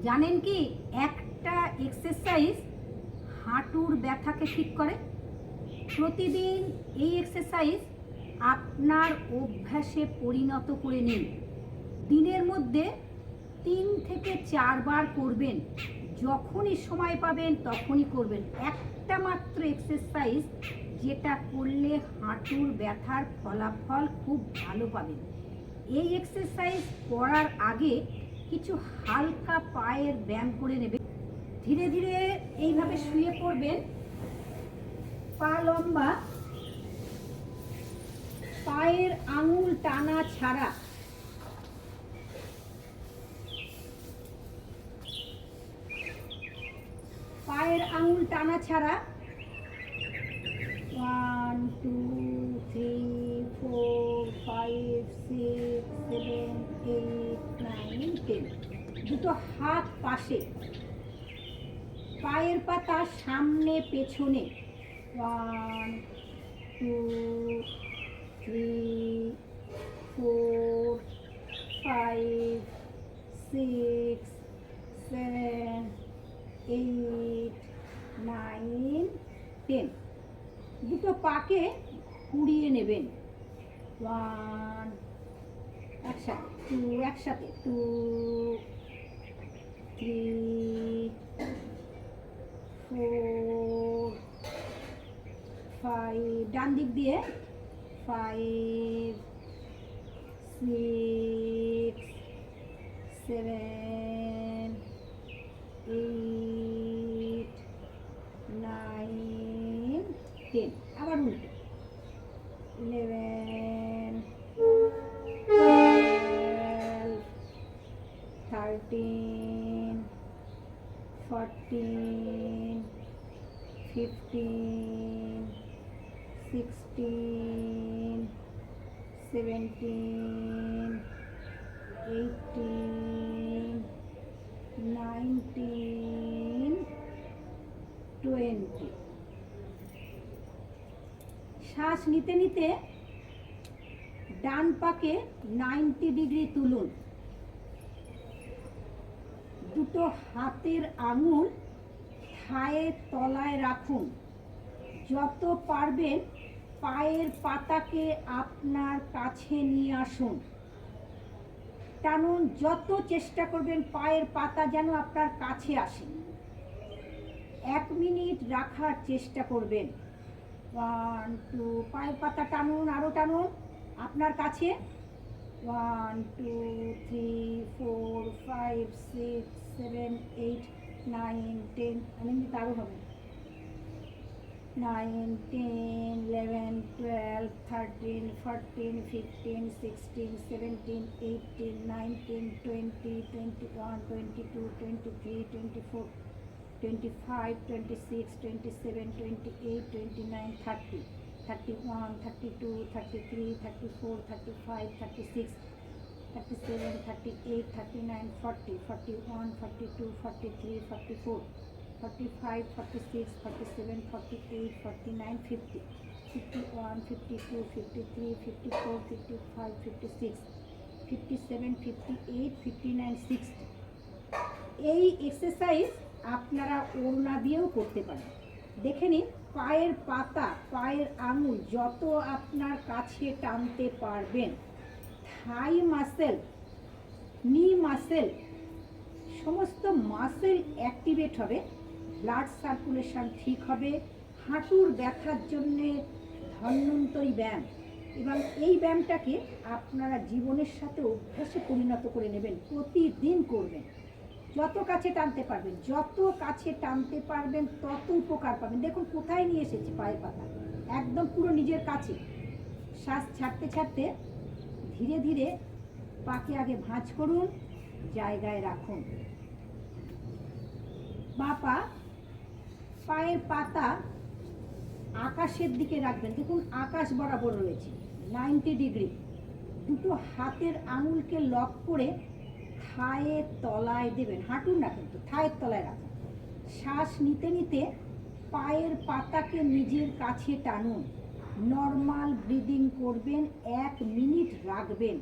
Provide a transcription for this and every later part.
জানেন কি একটা এক্সারসাইজ হাঁটুর ব্যথাকে ঠিক করে? প্রতিদিন এই এক্সারসাইজ আপনার অভ্যাসে পরিণত করে নিন। দিনের মধ্যে 3 থেকে 4 বার করবেন। যখনই সময় পাবেন তখনই করবেন। একটা মাত্র এক্সারসাইজ যেটা করলে হাঁটুর ব্যথার ফলাফল খুব ভালো পাবেন। এই এক্সারসাইজ করার আগে কিছু হালকা পায়ের ব্যায়াম করে নেবেন। ধীরে ধীরে এইভাবে শুয়ে পড়বেন, পা লম্বা, পায়ের আঙুল টানা ছাড়া। পায়ের আঙুল টানা ছাড়া 1 2 3 4 5 6 7 8 9 10। দুটো হাত পাশে, পায়ের পাতা সামনে পেছনে। 1 2 3 4 5 6 7 8 9 10। দুটো পাকে কুড়িয়ে নেবেন। 1 একসাথে 2 3 4 5, ডান দিক দিয়ে 5 6 7 8 9 10। আবার উল্টো 11 12 13 14 15 16 17 18 19 20। শ্বাস নিতে নিতে ডান পাকে 90 ডিগ্রি তুলুন। দুটো হাতের আঙুল থায়ের তলায় রাখুন। যত পারবেন পায়ের পাতাকে আপনার কাছে নিয়ে আসুন। টানুন, যত চেষ্টা করবেন পায়ের পাতা যেন আপনার কাছে আসে। 1 মিনিট রাখার চেষ্টা করবেন। 1 2, পায়ের পাতা টানুন, আরও টানুন আপনার কাছে। 1 2 3 4 5 6 7 8 9 10। আমি কিন্তু আরও হবে। 9 10 11 12 13 14 15 16 17 18 19 20 21 22 23 24 25 26 27 28 29 30 31 32 33 34 35 36 37 38 39 40 41 42 43 44 45 46 47 48 49 50 51 52 53 54 55 56 57 58 59 60। এই এক্সারসাইজ আপনারা ওড়না দিয়েও করতে পারেন। দেখে নিন, পায়ের পাতা, পায়ের আঙুল যত আপনার কাছে টানতে পারবেন, থাই মাসেল, নি মাসেল, সমস্ত মাসেল অ্যাক্টিভেট হবে, ব্লাড সার্কুলেশন ঠিক হবে। হাঁটুর ব্যথার জন্যে ধন্বন্তরী ব্যায়াম, এবং এই ব্যায়ামটাকে আপনারা জীবনের সাথে অভ্যাসে পরিণত করে নেবেন। প্রতিদিন করবেন, যত কাছে টানতে পারবেন, যত কাছে টানতে পারবেন তত উপকার পাবেন। দেখুন কোথায় নিয়ে এসেছি পায়ের পাতা, একদম পুরো নিজের কাছে। শ্বাস ছাড়তে ছাড়তে ধীরে ধীরে পাকে আগে ভাঁজ করুন, জায়গায় রাখুন। বা পা, পায়ের পাতা আকাশের দিকে রাখবেন। দেখুন আকাশ বরাবর রয়েছে, 90 ডিগ্রি। দুটো হাতের আঙুলকে লক করে থায়ের তলায় দেবেন, হাঁটুন না কিন্তু থায়ের তলায় রাখুন। শ্বাস নিতে নিতে পায়ের পাতাকে নিজের কাছে টানুন। নর্মাল ব্রিদিং করবেন, 1 মিনিট রাখবেন।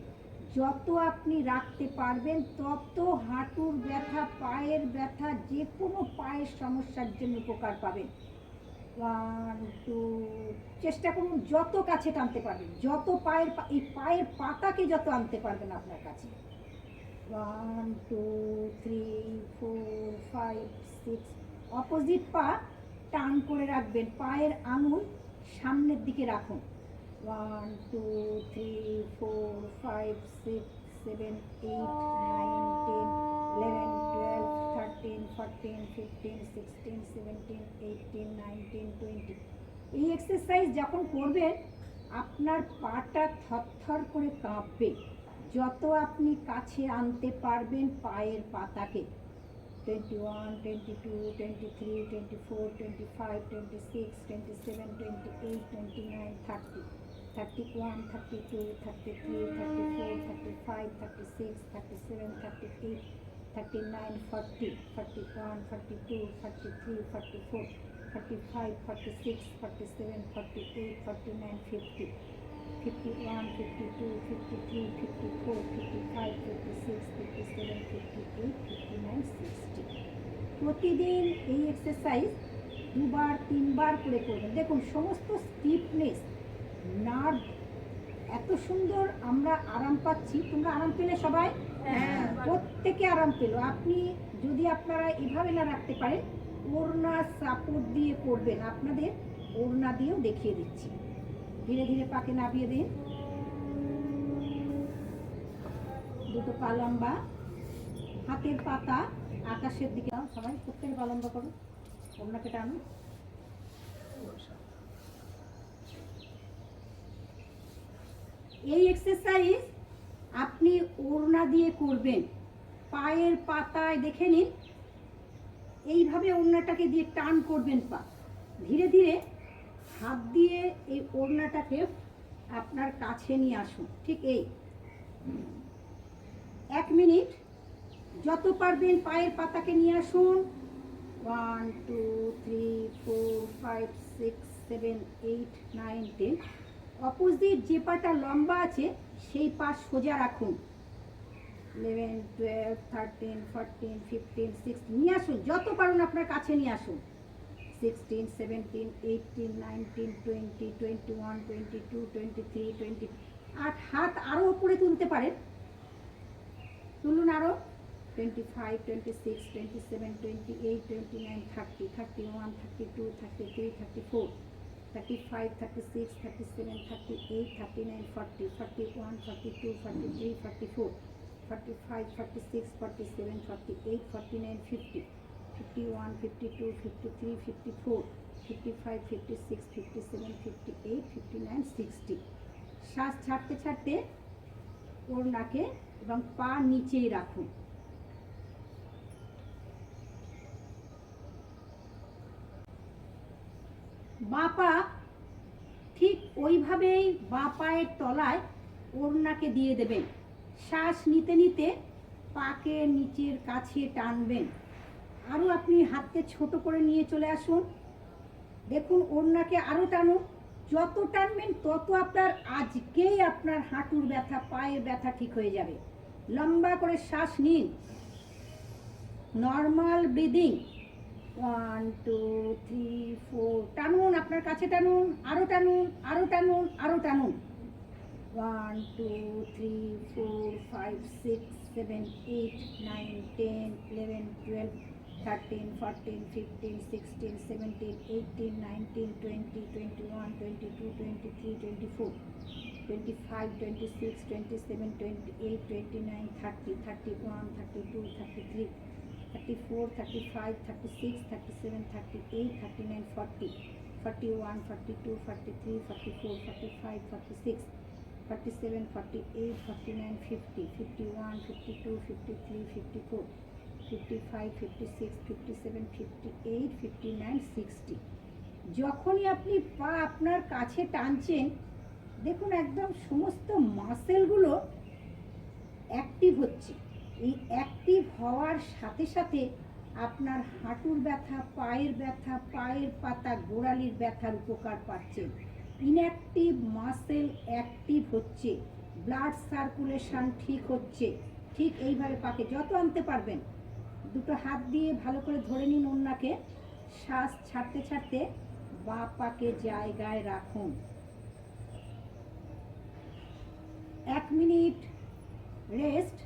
যত আপনি রাখতে পারবেন তত হাঁটুর ব্যথা পায়ের ব্যথা, যে কোনো পায়ের সমস্যার জন্য উপকার পাবেন। 1 2, চেষ্টা করুন যত কাছে টানতে পারবেন, যত এই পায়ের পাতাকে যত আনতে পারবেন আপনার কাছে। 1 2 3 4 5 6। অপোজিট পা টান করে রাখবেন, পায়ের আঙুল সামনের দিকে রাখুন। 1 2 3 4 5 6 7 8 9 10 11 12 13 14 15 16 17 18 19 20। এই এক্সারসাইজ যখন করবেন আপনার পাটা থরথর করে কাঁপবে, যত আপনি কাছে আনতে পারবেন পায়ের পাতাকে। 21 22 23 24 25 26 27 28 29 30 31 32 33 34 35 36 37 38 39 40 41 42 43 44 45 46 47 48 49 50 51 52 53 54 55 56 57 58 59 60। প্রতিদিন এই এক্সারসাইজ 2-3 বার করে করবেন। দেখুন সমস্ত স্টিফনেস, নার্ভ এত সুন্দর আমরা আরাম পাচ্ছি। তোমরা আরাম পেলে সবাই? প্রত্যেকে আরাম পেল। আপনি যদি আপনারা এভাবে না রাখতে পারেন, ওড়না সাপোর্ট দিয়ে করবেন। আপনাদের ওড়না দিয়েও দেখিয়ে দিচ্ছি। ধীরে ধীরে পাকে নামিয়ে দিন, দুটো পা লম্বা, হাতের পাতা আকাশের দিকে। সবাই প্রত্যেকে পা লম্বা করুন, ওড়নাকে টানুন। এই এক্সারসাইজ আপনি ওড়না দিয়ে করবেন। পায়ের পাতায় দেখে নিন, এইভাবে ওড়নাটাকে দিয়ে টান করবেন পা। ধীরে ধীরে হাত দিয়ে এই ওড়নাটাকে আপনার কাছে নিয়ে আসুন। ঠিক এই 1 মিনিট যত পারবেন পায়ের পাতাকে নিয়ে আসুন। 1 2 3 4 5 6 7 8 9 10। অপোজিট যে পাটা লম্বা আছে সেই পা সোজা রাখুন। 11 12 13 14 15 16 নিয়ে আসুন, যত পারুন আপনার কাছে নিয়ে আসুন। 16 17 18 19 20 21 22 23 20। আর হাত আরো উপরে তুলতে পারেন, তুলুন আরো। 25 26 27 28 29 30 31 32 33 34 35 36 37 38 39 40 41 42 43 44 45 46 47 48 49 50 51 52 53 54 55 56 57 58 59 60। শ্বাস ছাড়তে ছাড়তে ওড়নাকে এবং পা নিচেই রাখুন। বাঁ পা ঠিক ওইভাবেই বাঁ পায়ের তলায় ওড়নাকে দিয়ে দেবেন। শ্বাস নিতে নিতে পাকে নিচের কাছে টানবেন। আরও আপনি হাতকে ছোট করে নিয়ে চলে আসুন। দেখুন ওড়নাকে আরও টানুন। যত টানবেন তত আজকেই আপনার হাঁটুর ব্যথা, পায়ের ব্যথা ঠিক হয়ে যাবে। লম্বা করে শ্বাস নিন, নর্মাল ব্রিদিং। 1 2 3 4 টানুন, আপনার কাছে টানুন, আরও টানুন, আরও টানুন, আরও টানুন। 1 2 3 4 5 6 7 8 9 10 11 12 13 14 15 16 17 18 19 20 21 22 23 24 25 26 27 28 29 30 31 32 33 34 35 36 37 38 39 40 41 42 43 44 45 46 47 48 49 50 51 52 53 54 55 56 57 58 59 60। যখনই আপনি পা আপনার কাছে টানছেন দেখুন একদম সমস্ত মাসেলগুলো অ্যাক্টিভ হচ্ছে। এই অ্যাক্টিভ হওয়ার সাথে সাথে আপনার হাঁটুর ব্যথা, পায়ের পাতা, গোড়ালির ব্যথার উপকার পাচ্ছেন। ইনঅ্যাক্টিভ মাসেল অ্যাক্টিভ হচ্ছে, ব্লাড সার্কুলেশন ঠিক হচ্ছে। ঠিক এইভাবে পাকে যত আনতে পারবেন দুটো হাত দিয়ে ভালো করে ধরে নিন ওড়নাকে, শ্বাস ছাড়তে ছাড়তে বাঁ পাকে জায়গায় রাখুন। 1 মিনিট রেস্ট।